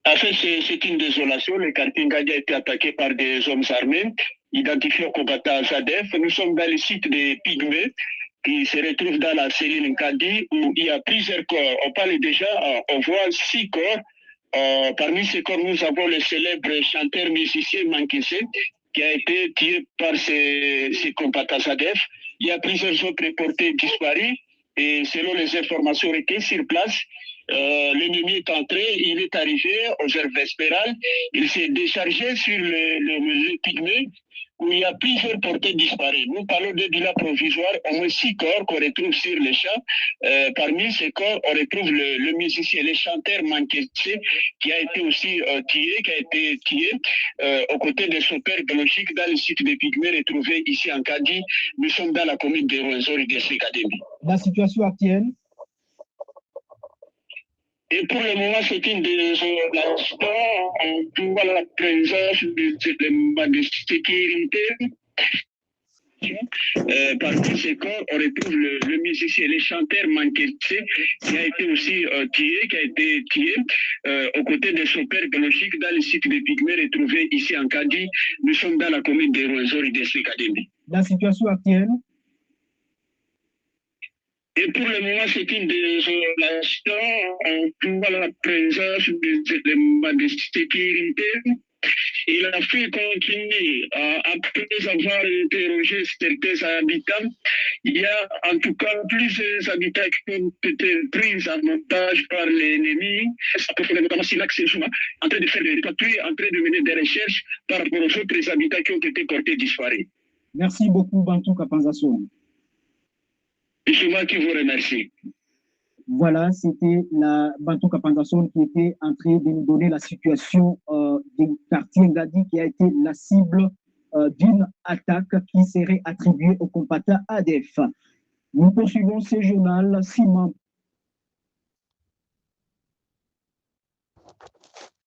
En fait, c'est une désolation. Le quartier Ngadi a été attaqué par des hommes armés, identifiés au combattant Zadef. Nous sommes dans le site des Pygmées, qui se retrouve dans la cellule Nkadi, où il y a plusieurs corps. On parle déjà, on voit 6 corps. Parmi ces corps, nous avons le célèbre chanteur musicien Mankissé, qui a été tué par ces combattants Zadef. Il y a plusieurs autres reportés disparus. Et selon les informations recueillies sur place, l'ennemi est entré, il est arrivé aux heures vespérales, il s'est déchargé sur le pygmée où il y a plusieurs portées disparues. Nous parlons de bilan provisoire, au moins 6 corps qu'on retrouve sur les champs. Parmi ces corps, on retrouve le musicien, le chanteur Mankessé, qui a été aussi tué aux côtés de son père biologique dans le site des pygmées retrouvé ici en Kadi. Nous sommes dans la commune de Rwenzori de Académie. La situation actuelle? Et pour le moment, c'est une désolation. On voit la présence des éléments de sécurité. Parmi ces corps, on retrouve le musicien, le chanteur Mankessé, qui a été aussi tué aux côtés de son père biologique dans le site des pygmées retrouvé ici en Kadi. Nous sommes dans la commune de Rwenzori de Académie. La situation actuelle? Et pour le moment, c'est une désolation. On voit la présence des éléments de sécurité. Et la fuite continue. Après avoir interrogé certains habitants, il y a en tout cas plusieurs habitants qui ont été pris en otage par l'ennemi. Notamment Silac Sejuma, en train de faire des patrouilles, en train de mener des recherches par rapport aux autres habitants qui ont été portés disparus. Merci beaucoup, Bantou Kapanzason. C'est moi qui vous remercie. Voilà, c'était la Bantou Kapanzason qui était en train de nous donner la situation du quartier Ngadi qui a été la cible d'une attaque qui serait attribuée au combattant ADF. Nous poursuivons ce journal. 6 membres